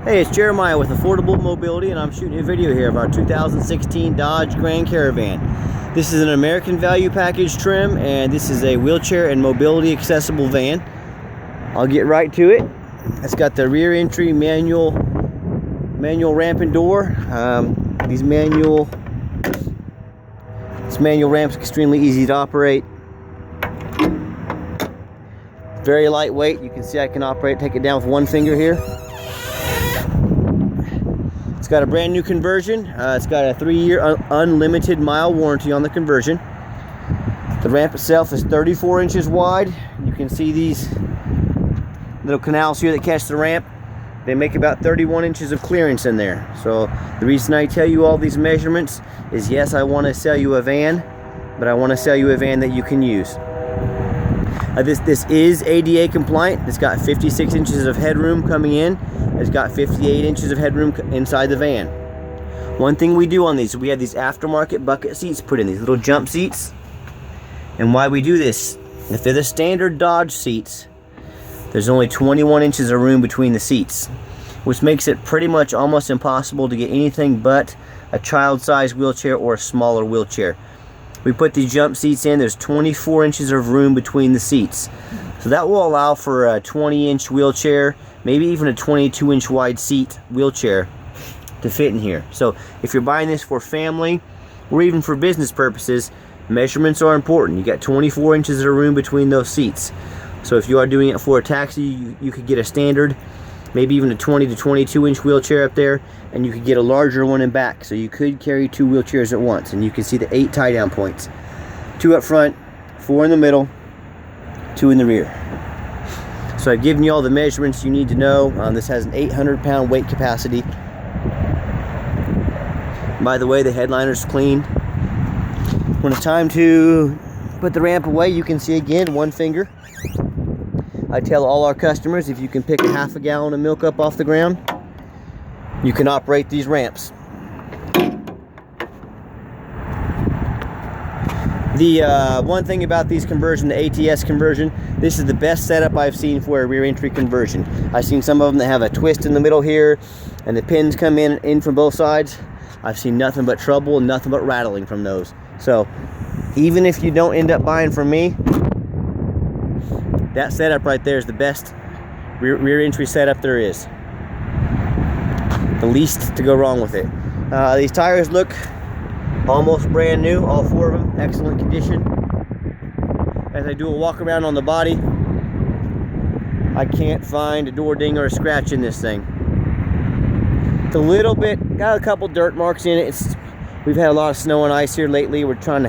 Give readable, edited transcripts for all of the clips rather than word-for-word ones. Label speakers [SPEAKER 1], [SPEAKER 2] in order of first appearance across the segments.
[SPEAKER 1] Hey, it's Jeremiah with Affordable Mobility, and I'm shooting a video here of our 2016 Dodge Grand Caravan. This is an American Value Package trim, and this is a wheelchair and mobility accessible van. I'll get right to it. It's got the rear entry manual ramp and door. This manual ramp is extremely easy to operate. Very lightweight. You can see I can take it down with one finger here. It's got a brand new conversion. It's got a 3-year unlimited mile warranty on the conversion. The ramp itself is 34 inches wide. You can see these little canals here that catch the ramp. They make about 31 inches of clearance in there. So the reason I tell you all these measurements is, yes, I want to sell you a van, but I want to sell you a van that you can use. This is ADA compliant. It's got 56 inches of headroom coming in. It's got 58 inches of headroom inside the van. One thing we do on these, we have these aftermarket bucket seats put in, these little jump seats. And why we do this, if they're the standard Dodge seats, there's only 21 inches of room between the seats, which makes it pretty much almost impossible to get anything but a child-sized wheelchair or a smaller wheelchair. We put these jump seats in, there's 24 inches of room between the seats. So that will allow for a 20-inch wheelchair, maybe even a 22-inch wide seat wheelchair to fit in here. So if you're buying this for family or even for business purposes, measurements are important. You got 24 inches of room between those seats. So if you are doing it for a taxi, you could get a standard, maybe even a 20 to 22-inch wheelchair up there, and you could get a larger one in back. So you could carry 2 wheelchairs at once, and you can see the 8 tie-down points. 2 up front, 4 in the middle, 2 in the rear. So I've given you all the measurements you need to know. This has an 800-pound weight capacity. By the way, the headliner's clean. When it's time to put the ramp away, you can see again, one finger. I tell all our customers, if you can pick a half a gallon of milk up off the ground, you can operate these ramps. The one thing about these conversion, the ATS conversion, this is the best setup I've seen for a rear entry conversion. I've seen some of them that have a twist in the middle here, and the pins come in from both sides. I've seen nothing but trouble and nothing but rattling from those. So even if you don't end up buying from me, that setup right there is the best rear entry setup there is. The least to go wrong with it. These tires look almost brand new, all 4 of them, excellent condition. As I do a walk around on the body, I can't find a door ding or a scratch in this thing. It's a little bit, got a couple dirt marks in it. We've had a lot of snow and ice here lately. We're trying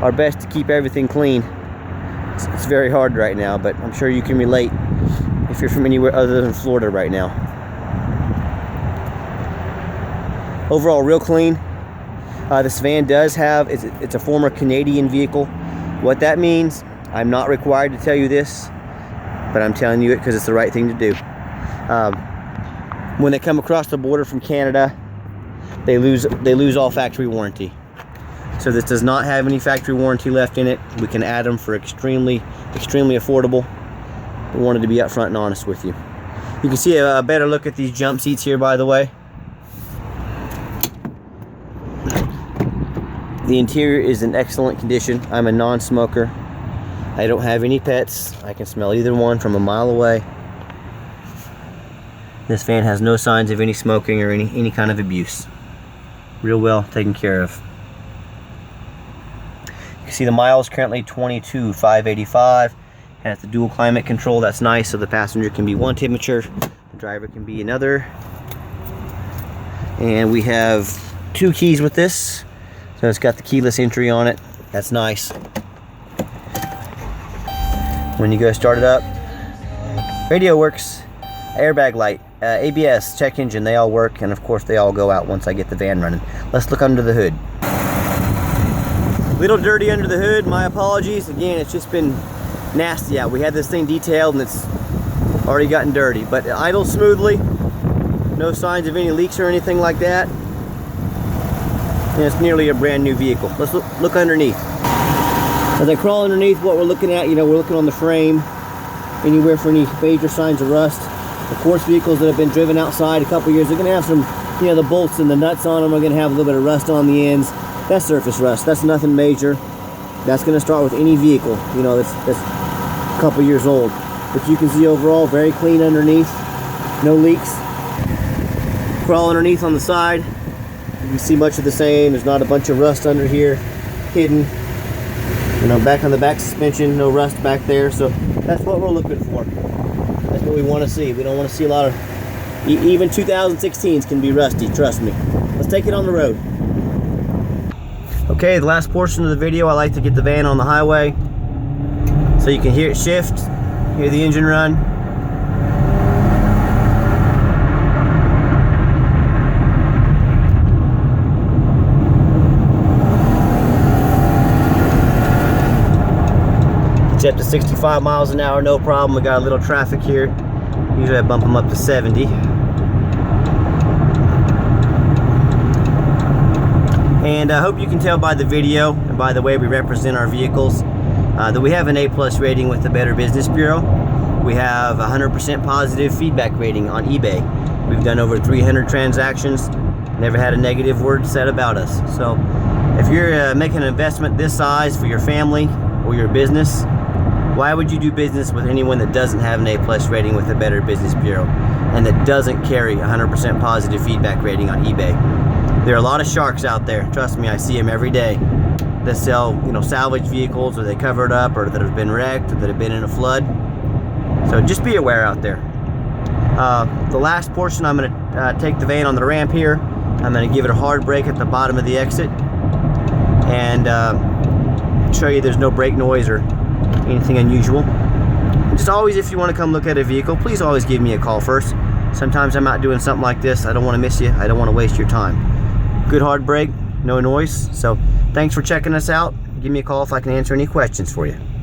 [SPEAKER 1] our best to keep everything clean. It's very hard right now, but I'm sure you can relate if you're from anywhere other than Florida right now. Overall, real clean. This van does have, it's a former Canadian vehicle. What that means, I'm not required to tell you this, but I'm telling you it because it's the right thing to do. When they come across the border from Canada, they lose all factory warranty. So this does not have any factory warranty left in it. We can add them for extremely affordable. We wanted to be upfront and honest with you. You can see a better look at these jump seats here, by the way. The interior is in excellent condition. I'm a non-smoker. I don't have any pets. I can smell either one from a mile away. This van has no signs of any smoking or any kind of abuse. Real well taken care of. You can see the miles currently 22,585. Has the dual climate control. That's nice, so the passenger can be one temperature, the driver can be another. And we have 2 keys with this. So it's got the keyless entry on it. That's nice. When you go start it up, radio works, airbag light, ABS, check engine, they all work, and of course they all go out once I get the van running. Let's look under the hood. Little dirty under the hood, my apologies. Again, it's just been nasty out. We had this thing detailed and it's already gotten dirty, but it idles smoothly. No signs of any leaks or anything like that. And it's nearly a brand new vehicle. Let's look underneath. As I crawl underneath, what we're looking at, we're looking on the frame, anywhere for any major signs of rust. Of course, vehicles that have been driven outside a couple years are going to have some, you know, the bolts and the nuts on them are going to have a little bit of rust on the ends. That's surface rust. That's nothing major. That's going to start with any vehicle, you know, that's a couple years old. But you can see overall, very clean underneath. No leaks. Crawl underneath on the side. You can see much of the same. There's not a bunch of rust under here hidden. You know, back on the back suspension, no rust back there. So that's what we're looking for. That's what we want to see. We don't want to see a lot of, even 2016s can be rusty, trust me. Let's take it on the road. Okay, the last portion of the video, I like to get the van on the highway so you can hear it shift, hear the engine run. It's up to 65 miles an hour, no problem. We got a little traffic here. Usually I bump them up to 70. And I hope you can tell by the video and by the way we represent our vehicles that we have an A+ rating with the Better Business Bureau. We have 100% positive feedback rating on eBay. We've done over 300 transactions, never had a negative word said about us. So if you're making an investment this size for your family or your business, why would you do business with anyone that doesn't have an A+ rating with the Better Business Bureau and that doesn't carry 100% positive feedback rating on eBay? There are a lot of sharks out there. Trust me, I see them every day. That sell, you know, salvage vehicles, or they cover it up, or that have been wrecked, or that have been in a flood. So just be aware out there. The last portion, I'm going to take the van on the ramp here. I'm going to give it a hard brake at the bottom of the exit, and show you there's no brake noise or anything unusual. Just always, if you want to come look at a vehicle, please always give me a call first. Sometimes I'm out doing something like this. I don't want to miss you. I don't want to waste your time. Good hard brake, no noise. So thanks for checking us out. Give me a call if I can answer any questions for you.